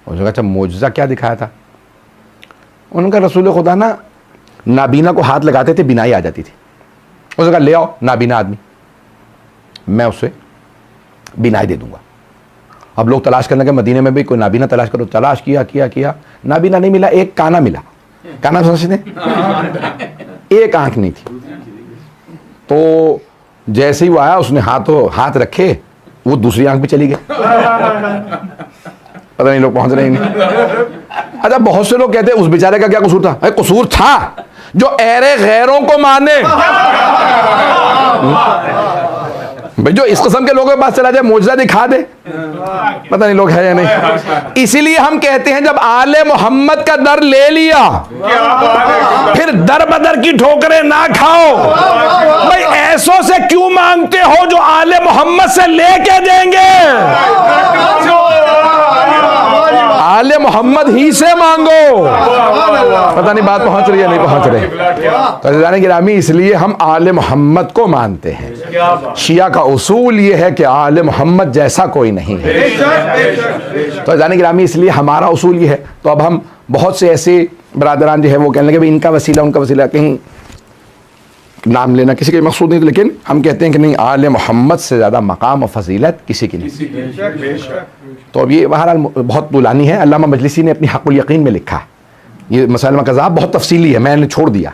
उसने कहा अच्छा मोजज़ा क्या दिखाया था? उनका रसूल खुदा ना नाबीना को हाथ लगाते थे, बीनाई आ जाती थी। उसने कहा ले आओ नाबीना आदमी, मैं उसे बीनाई दे दूंगा। अब लोग तलाश करने के मदीने में भी कोई नाबीना तलाश करो, तलाश किया किया किया, नाबीना नहीं मिला। एक काना मिला। काना समझते? एक आंख नहीं थी। तो जैसे ही वो आया उसने हाथ रखे, वो दूसरी आंख भी चली गई। पता नहीं लोग पहुंच रहे ही नहीं। अच्छा, बहुत से लोग कहते हैं उस बेचारे का क्या कसूर था? अरे कसूर था जो ऐरे गैरों को माने। भाई जो इस किस्म के लोगों के पास चला जाए मौजज़ा दिखा दे, पता नहीं लोग है या नहीं। इसीलिए हम कहते हैं जब आले मोहम्मद का दर ले लिया फिर दर बदर की ठोकरें ना खाओ। भाई ऐसों से क्यों मांगते हो जो आले मोहम्मद से लेके देंगे? आले मोहम्मद ही से मांगो। पता नहीं बात पहुंच रही है नहीं पहुंच रही। तो जाने गिरामी, इसलिए हम आले मोहम्मद को मानते हैं। शिया का उसूल ये है कि आले मोहम्मद जैसा कोई नहीं है। तो जाने गिरामी, इसलिए हमारा उसूल ये है। तो अब हम बहुत से ऐसे बरादरान जो है वो कहने लगे भाई इनका वसीला उनका वसीला, कहीं नाम लेना किसी के मकसूद नहीं, लेकिन हम कहते हैं कि नहीं, आले मोहम्मद से ज़्यादा मकाम और फजीलत किसी की नहीं। तो अब ये बहरहाल बहुत तुलानी है। अल्लामा मजलिसी ने अपनी हक़ुल यकीन में लिखा है, ये मसाइल कज़ाब बहुत तफसीली है, मैंने छोड़ दिया।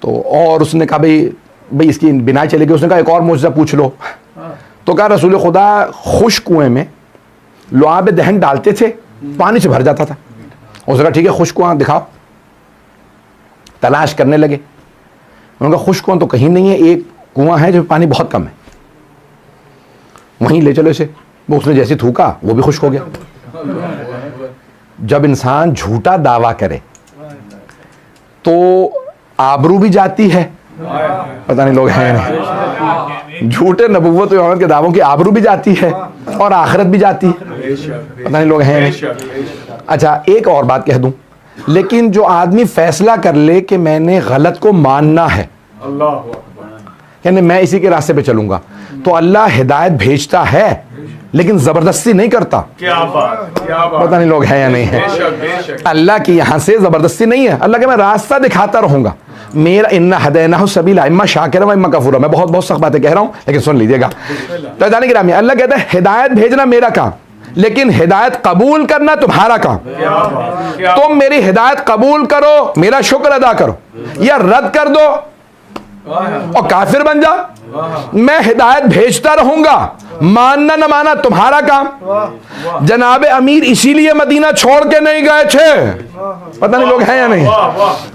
तो और उसने कहा भाई इसकी बिना चलेगी। उसने कहा एक और मौजज़ा पूछ लो। तो कहा रसूल खुदा खुश कुएँ में लुआब दहन डालते थे, पानी से भर जाता था। उसने कहा ठीक है, खुश कुआँ दिखाओ। तलाश करने लगे, उनका खुश कुआं तो कहीं नहीं है, एक कुआं है जो पानी बहुत कम है, वहीं ले चलो इसे। वो उसने जैसे थूका वो भी खुश्क हो गया। जब इंसान झूठा दावा करे तो आबरू भी जाती है, पता नहीं लोग हैं नहीं, झूठे नबूवत और के दावों की आबरू भी जाती है और आखिरत भी जाती है, पता नहीं लोग हैं नहीं। अच्छा, एक और बात कह दूं, लेकिन जो आदमी फैसला कर ले कि मैंने गलत को मानना है, यानी मैं इसी के रास्ते पे चलूंगा, तो अल्लाह हिदायत भेजता है लेकिन जबरदस्ती नहीं करता। क्या बात, क्या बात। पता नहीं लोग हैं या नहीं है। अल्लाह की यहां से जबरदस्ती नहीं है। अल्लाह के मैं रास्ता दिखाता रहूंगा। मेरा इन्ना हदैनाहु सबीला इम्मा शाकिरा व इम्मा कफूरा। मैं बहुत बहुत सख्त बातें कह रहा हूं लेकिन सुन लीजिएगा। तो जाने की रामी, अल्लाह कहता है हिदायत भेजना मेरा काम, लेकिन हिदायत कबूल करना तुम्हारा काम। तुम मेरी हिदायत कबूल करो, मेरा शुक्र अदा करो, या रद्द कर दो और काफिर बन जा। मैं हिदायत भेजता रहूंगा, मानना न मानना तुम्हारा काम। जनाब अमीर इसीलिए मदीना छोड़ के नहीं गए थे, पता नहीं लोग हैं या नहीं।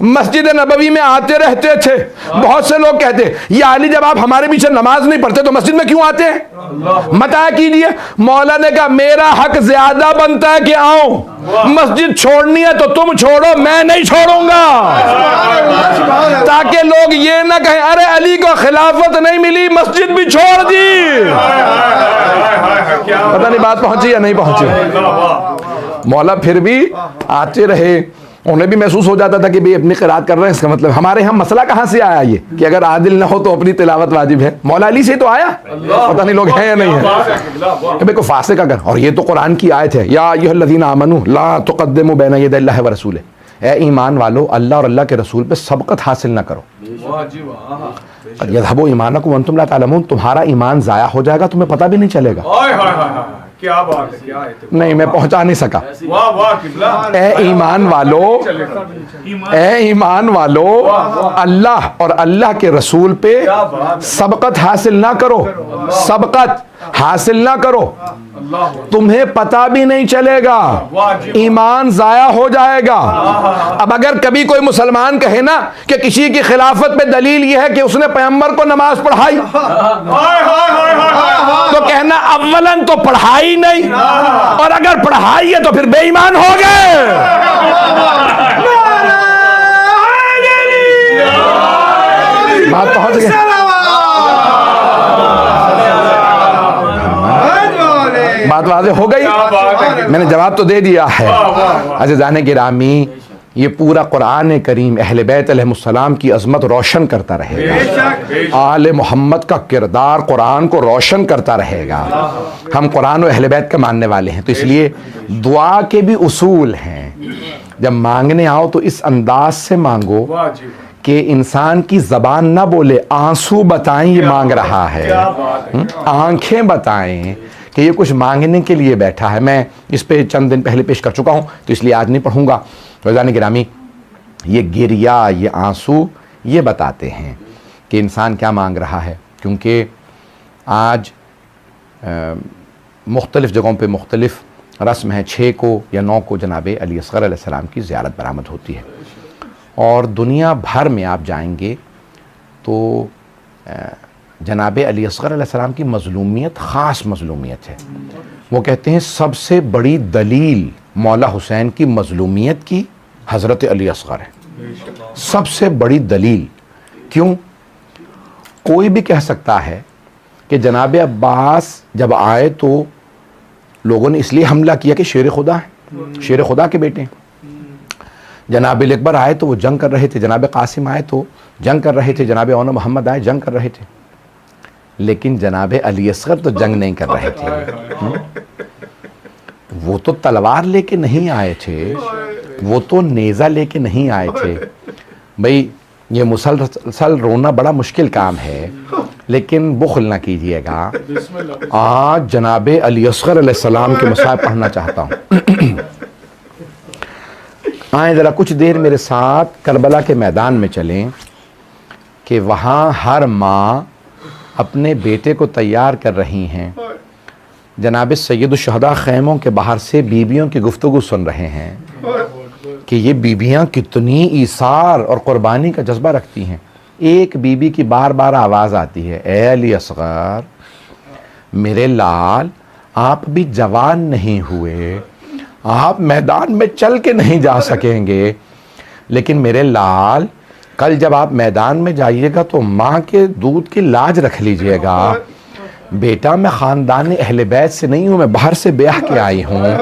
मस्जिद नबवी में आते रहते थे। बहुत से लोग कहते या अली जब आप हमारे पीछे नमाज नहीं पढ़ते तो मस्जिद में क्यों आते हैं? मता कीजिए। मौला ने कहा मेरा हक ज्यादा बनता है कि आऊं, मस्जिद छोड़नी है तो तुम छोड़ो, मैं नहीं छोड़ूंगा, ताकि लोग ये ना कहें अरे अली को खिलाफत नहीं मिली, मस्जिद भी छोड़ दी। पता नहीं बात पहुंची या नहीं पहुंची। मौला फिर भी आते रहे, उन्हें भी महसूस हो जाता था कि भाई अपनी क़िरात कर रहे हैं, इसका मतलब हमारे यहाँ मसला कहाँ से आया ये कि अगर आदिल ना हो तो अपनी तिलावत वाजिब है। मौला अली से तो आया, पता नहीं लोग हैं या नहीं है। देखो फासिक अगर, और ये तो कुरान की आयत है, या अय्युहल्लज़ीना आमनू ला तुक़द्दिमू बैना यदैल्लाहि व रसूलिही, ए ईमान वालो अल्लाह और अल्लाह के रसूल पे सबकत हासिल ना करो। यज़हबू ईमानकुम व अंतुम ला तालमून, तुम्हारा ईमान ज़ाया हो जाएगा, तुम्हें पता भी नहीं चलेगा। क्या बात है, क्या है। नहीं, मैं पहुंचा नहीं सका। वाह वाह किबला। ए ईमान वालो, ए ईमान वालो अल्लाह और अल्लाह के रसूल पे सबकत हासिल ना करो, सबकत हासिल ना करो, तुम्हें पता भी नहीं चलेगा, ईमान जाया हो जाएगा। अब अगर कभी कोई मुसलमान कहे ना कि किसी की खिलाफत पे दलील यह है कि उसने पैगंबर को नमाज पढ़ाई, तो कहना अव्वलन तो पढ़ाई नहीं, और अगर पढ़ाई है तो फिर बेईमान हो गए। बात पहुंच गई। बात वाज़ेह हो गई, मैंने जवाब तो दे दिया है। अच्छा जाने गिरामी, ये पूरा कुरान करीम अहले बैत अलैहिस्सलाम की अज़मत रोशन करता रहेगा। आले मोहम्मद का किरदार कुरान को रोशन करता रहेगा। हम कुरान और अहले बैत के मानने वाले हैं, तो इसलिए दुआ के भी उसूल हैं। जब मांगने आओ तो इस अंदाज से मांगो कि इंसान की ज़बान ना बोले आंसू बताएं ये मांग रहा है, आंखें बताएं कि ये कुछ मांगने के लिए बैठा है। मैं इस पे चंद दिन पहले पेश कर चुका हूँ, तो इसलिए आज नहीं पढ़ूंगा। रोज़ान गिरामी, ये गिरिया, ये आंसू, ये बताते हैं कि इंसान क्या मांग रहा है, क्योंकि आज मुख्तलिफ़ जगहों पे मुख्तलिफ़ रस्म है 6 को या 9 को जनाब अली असग़र अलैहिस्सलाम की ज़ियारत बरामद होती है। और दुनिया भर में आप जाएंगे तो जनाब अली असग़र अलैहिस्सलाम की मज़लूमियत ख़ास मज़लूमियत है। वो कहते हैं सबसे बड़ी दलील मौला हुसैन की मज़लूमियत की हज़रत अली असग़र है, सबसे बड़ी दलील। क्यों? कोई भी कह सकता है कि जनाब अब्बास जब आए तो लोगों ने इसलिए हमला किया कि शेर खुदा है, शेर खुदा के बेटे हैं। जनाब अकबर आए तो वो जंग कर रहे थे, जनाब कासिम आए तो जंग कर रहे थे, जनाब औन मोहम्मद आए जंग कर रहे थे। लेकिन जनाब अली असग़र तो जंग नहीं कर रहे थे। वो तो तलवार लेके नहीं आए थे, वो तो नेज़ा लेके नहीं आए थे। भाई ये मुसलसल रोना बड़ा मुश्किल काम है, लेकिन बुख़्ल ना कीजिएगा। आज जनाब अली असग़र अलैहिस्सलाम के मसाइब पढ़ना चाहता हूँ। आए ज़रा कुछ देर मेरे साथ करबला के मैदान में चलें कि वहाँ हर माँ अपने बेटे को तैयार कर रही हैं। जनाब सैयदुश्शहदा ख़ैमों के बाहर से बीबियों की गुफ्तगू सुन रहे हैं कि ये बीबियाँ कितनी ईसार और क़ुरबानी का जज्बा रखती हैं। एक बीबी की बार बार आवाज़ आती है, ए अली असग़र, मेरे लाल, आप भी जवान नहीं हुए, आप मैदान में चल के नहीं जा सकेंगे, लेकिन मेरे लाल कल जब आप मैदान में जाइएगा तो माँ के दूध की लाज रख लीजिएगा। बेटा मैं ख़ानदान अहले बैत से नहीं हूँ, मैं बाहर से ब्याह के आई हूँ।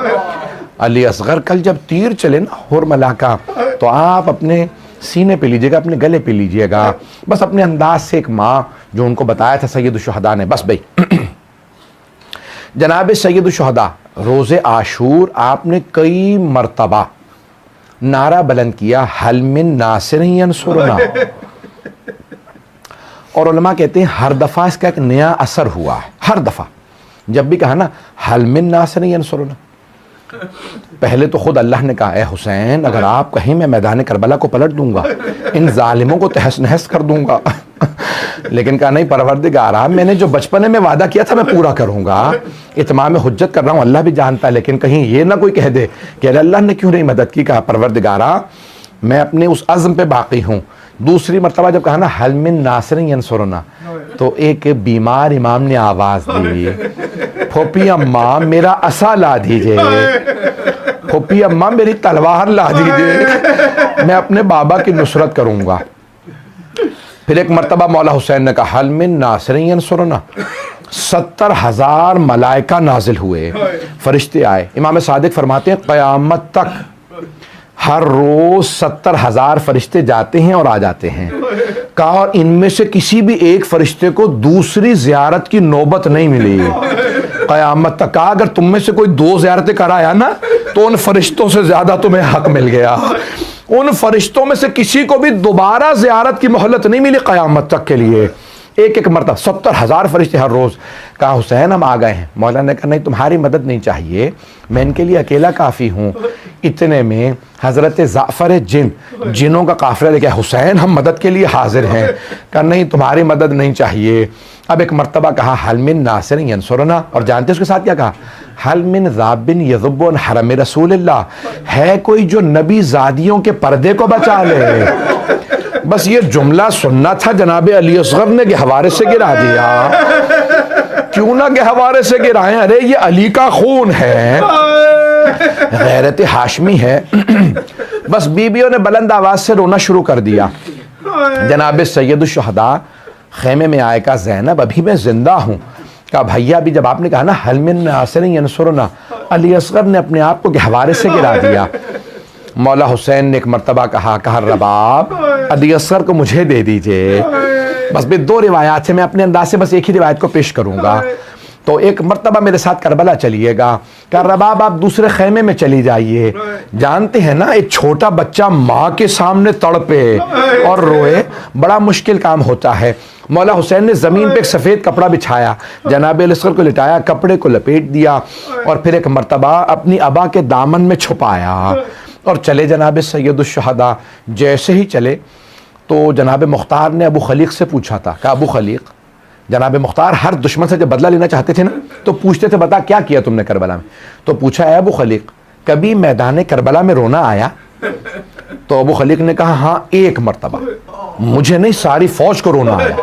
अली असग़र कल जब तीर चले ना हुरमला का, तो आप अपने सीने पे लीजिएगा, अपने गले पे लीजिएगा। बस अपने अंदाज से एक माँ जो उनको बताया था सैयदुश्शहदा ने, बस भाई। जनाब सैयदुश्शहदा रोज़े आशूर आपने कई मरतबा नारा बुलंद किया, हल मिन नासिरिन यंसुरना। और उलमा कहते हैं हर दफ़ा इसका एक नया असर हुआ है। हर दफ़ा जब भी कहा ना हल मिन नासिरिन यंसुरना, पहले तो खुद अल्लाह ने कहा, ए हुसैन अगर आप कहीं मैं मैदान करबला को पलट दूंगा, इन जालिमों को तहस नहस कर दूंगा। लेकिन कहा नहीं परवरदिगारा, मैंने जो बचपने में वादा किया था मैं पूरा करूंगा, इत्माम हुज्जत कर रहा हूँ, अल्लाह भी जानता है। लेकिन कहीं ये ना कोई कह दे कि अल्लाह ने क्यों नहीं मदद की। कहा परवरदिगारा मैं अपने उस अज़्म पे बाकी हूँ। दूसरी मरतबा जब कहा ना हल मिन नासिरिन यंसुरना, तो एक बीमार इमाम ने आवाज़ दी, फूफी अम्मा मेरा असा ला दीजिए, फूफी अम्मा मेरी तलवार ला दीजिए, मैं अपने बाबा की नुसरत करूँगा। फिर एक मरतबा मौला हुसैन ने कहा हल मिन नासिरिन यंसुरना। 70,000 मलाइका नाजिल हुए, फरिश्ते आए। इमाम सादिक फरमाते हैं क़यामत तक हर रोज़ 70,000 फरिश्ते जाते हैं और आ जाते हैं। कहा और इनमें से किसी भी एक फरिश्ते को दूसरी ज़ियारत की नौबत नहीं मिली क़यामत तक। कहा अगर तुम में से कोई 2 ज़ियारतें कराया ना, तो उन फरिश्तों से ज़्यादा तुम्हें हक मिल गया। उन फरिश्तों में से किसी को भी दोबारा ज़ियारत की मोहलत नहीं मिली क़यामत तक के लिए। एक एक मरतबा 70,000 फरिश्ते हर रोज़। कहा हुसैन हम आ गए हैं। मौला ने कहा नहीं तुम्हारी मदद नहीं चाहिए, मैं इनके लिए अकेला काफ़ी हूँ। इतने में हज़रत जाफ़र जिनों का काफ़िला लेके हुसैन हम मदद के लिए हाजिर हैं। कहा नहीं तुम्हारी मदद नहीं चाहिए। अब एक मरतबा कहा हल मिन नासिरिन यंसुरना, और जानते उसके साथ क्या कहा, हल मिन ज़ाबिन यज़ुब्बु अन हरम रसूलिल्लाह, है कोई जो नबी ज़ादियों के पर्दे को बचा ले। बस ये जुमला सुनना था, जनाब अली असग़र ने गहवारे से गिरा दिया। क्यों ना गहवारे से गिराएं, अरे ये अली का खून है, गैरत हाशमी है। बस बीबियों ने बुलंद आवाज से रोना शुरू कर दिया। जनाब सैयदुश्शहदा खेमे में आए, कहा ज़ैनब अभी मैं जिंदा हूँ। कहा भैया अभी जब आपने कहा ना हल मिन नासिरिन यंसुरना, अली असग़र ने अपने आप को गहवारे से गिरा दिया। मौला हुसैन ने एक मरतबा कहा रबाब अली असग़र को मुझे दे दीजिए। बस भी 2 रिवायात है, मैं अपने अंदाज से बस एक ही रिवायत को पेश करूँगा। तो एक मरतबा मेरे साथ करबला चलिएगा। कहा रबाब आप दूसरे खेमे में चली जाइए। जानते हैं ना एक छोटा बच्चा माँ के सामने तड़पे और रोए, बड़ा मुश्किल काम होता है। मौला हुसैन ने ज़मीन पे एक सफ़ेद कपड़ा बिछाया, जनाब अली असग़र को लिटाया, कपड़े को लपेट दिया और फिर एक मरतबा अपनी अबा के दामन में छुपाया और चले जनाब सैयदुश्शहदा। जैसे ही चले तो जनाब मुख्तार ने अबू खलीक से पूछा था, कहा अबू खलीक, जनाब मुख्तार हर दुश्मन से जब बदला लेना चाहते थे ना, तो पूछते थे बता क्या किया तुमने करबला में? तो पूछा है अबू खलीक कभी मैदान करबला में रोना आया? तो अबू खलीक ने कहा हाँ एक मरतबा, मुझे नहीं सारी फौज को रोना आया।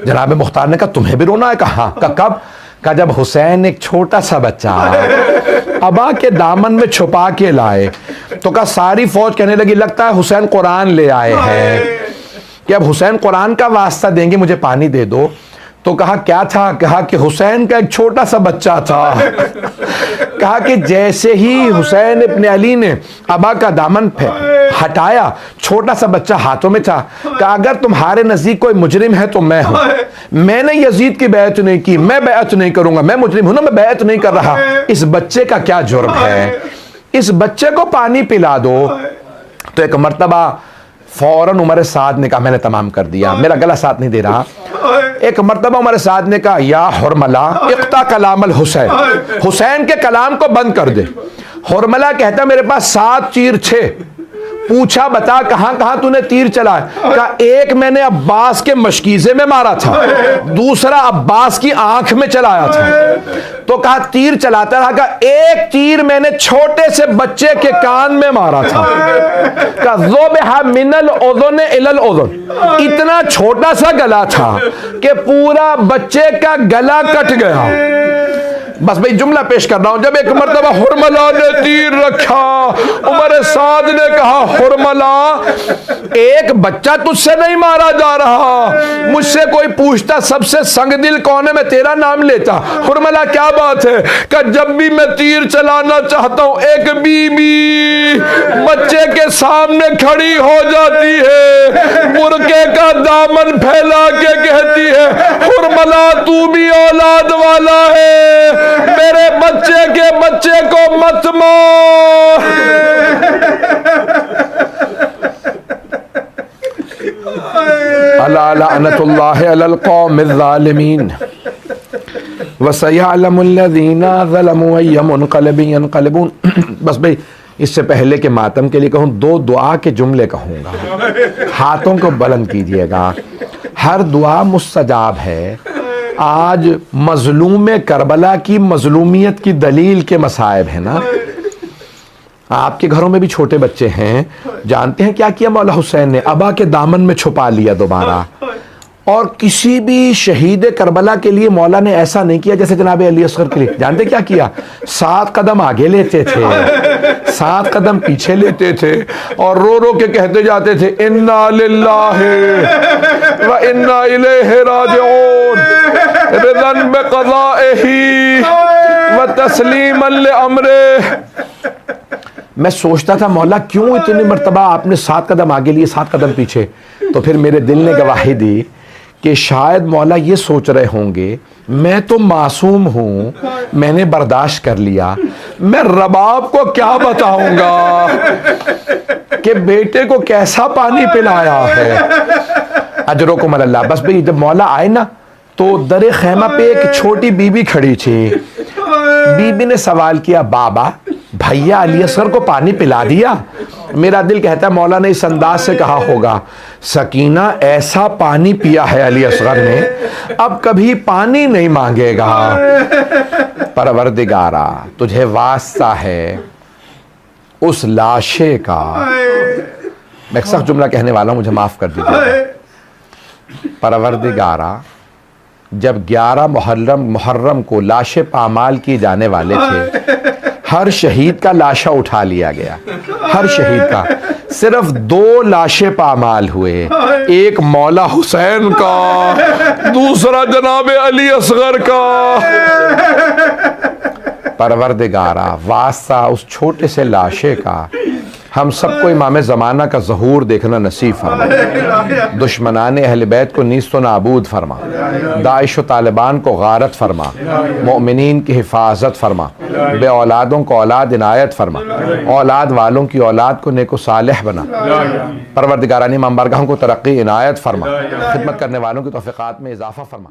जनाब मुख्तार ने कहा तुम्हें भी रोना है? कहा कब? कहा जब हुसैन एक छोटा सा बच्चा अबा के दामन में छुपा के लाए तो कहा सारी फौज कहने लगी लगता है हुसैन कुरान ले आए हैं कि अब हुसैन कुरान का वास्ता देंगे मुझे पानी दे दो। तो कहा क्या था? कहा कि हुसैन का एक छोटा सा बच्चा था। कहा कि जैसे ही हुसैन इब्न अली ने अबा का दामन हटाया छोटा सा बच्चा हाथों में था। कहा अगर तुम्हारे नजदीक कोई मुजरिम है तो मैं हूं, मैंने यजीद की बैत नहीं की, मैं बैत नहीं करूंगा, मैं मुजरिम हूं ना, मैं बैत नहीं कर रहा। इस बच्चे का क्या जुर्म है? इस बच्चे को पानी पिला दो। तो एक मर्तबा फौरन उमर साद ने कहा मैंने तमाम कर दिया, मेरा गला साथ नहीं दे रहा। एक मर्तबा उमर साद ने कहा या हुरमला इक्ता कलाम अल हुसैन, हुसैन के कलाम को बंद कर दे। हुरमला कहता मेरे पास 7 तीर 6। पूछा बता कहां कहां तूने तीर चलाया? कहा एक मैंने अब्बास के मशकीजे में मारा था, दूसरा अब्बास की आंख में चलाया था। तो कहा तीर चलाता रहा। कहा एक तीर मैंने छोटे से बच्चे के कान में मारा था। कहा ज़ुबिहा मिनल उज़ुन इलल उज़ुन, इतना छोटा सा गला था कि पूरा बच्चे का गला कट गया। बस भाई जुमला पेश कर रहा हूं। जब एक मर्तबा हुरमला ने तीर रखा, उमर साद ने कहा हुरमला एक बच्चा तुझसे नहीं मारा जा रहा, मुझसे कोई पूछता सबसे संगदिल कौन है मैं तेरा नाम लेता। हुरमला क्या बात है? कि जब भी मैं तीर चलाना चाहता हूं एक बीबी बच्चे के सामने खड़ी हो जाती है, बुरके का दामन फैला के कहती है हुरमला तू भी औलाद वाला है, मेरे बच्चे के बच्चे को मत मार। अला लअनतुल्लाहि अलल कौमिज़ ज़ालिमीन व सयअलमुल लज़ीना ज़लमू अय्य मुनक़लिबिन यनक़लिबून। बस भाई इससे पहले के मातम के लिए कहूँ 2 दुआ के जुमले कहूँगा, हाथों को बुलंद कीजिएगा। हर दुआ मुस्तजाब है। आज मजलूम करबला की मजलूमियत की दलील के मसाइब है ना। आपके घरों में भी छोटे बच्चे हैं, जानते हैं क्या किया मौला हुसैन ने? अबा के दामन में छुपा लिया दोबारा। और किसी भी शहीद करबला के लिए मौला ने ऐसा नहीं किया जैसे जनाब अली असगर के लिए। जानते क्या किया? 7 कदम आगे लेते थे, 7 कदम पीछे लेते थे और रो रो के कहते जाते थे इन्ना लिल्लाहि व इन्ना इलैहि राजिऊन रिदन बिक़ज़ाइही व तस्लीमन लिअम्रिही। मैं सोचता था मौला क्यों इतनी मर्तबा आपने 7 कदम आगे लिए 7 कदम पीछे? तो फिर मेरे दिल ने गवाही दी कि शायद मौला ये सोच रहे होंगे मैं तो मासूम हूं, मैंने बर्दाश्त कर लिया, मैं रबाब को क्या बताऊंगा कि बेटे को कैसा पानी पिलाया है। अजरुकुम अल्लाह। बस भाई जब मौला आए ना तो दरे खैमा पे एक छोटी बीबी खड़ी थी। बीबी ने सवाल किया बाबा भैया अली असगर को पानी पिला दिया? मेरा दिल कहता है मौला ने इस अंदाज से कहा होगा सकीना ऐसा पानी पिया है अली असगर ने, अब कभी पानी नहीं मांगेगा। परवरदिगारा तुझे वास्ता है उस लाशे का। मैं एक सख्त जुमला कहने वाला हूं, मुझे माफ कर दीजिए। परवरदिगारा जब 11 मुहर्रम को लाशे पामाल किए जाने वाले थे, हर शहीद का लाशा उठा लिया गया, हर शहीद का। सिर्फ 2 लाशें पामाल हुए, एक मौला हुसैन का, दूसरा जनाब अली असगर का। परवरदिगारा वास्ता उस छोटे से लाशे का हम सबको इमाम ज़माना का ज़हूर देखना नसीब फरमा, दुश्मनान अहल बैत को नीस्त नाबूद फरमा, दाइश व तालिबान को गारत फरमा, मोमिनीन की हिफाजत फरमा, बे औलादों को औलाद इनायत फरमा, औलाद वालों की औलाद को नेको सालेह बना। परवरदिगारानी इमाम बारगाहों को तरक्की इनायत फरमा, खिदमत करने वालों की तौफ़ीक़ात में इजाफ़ा फरमा।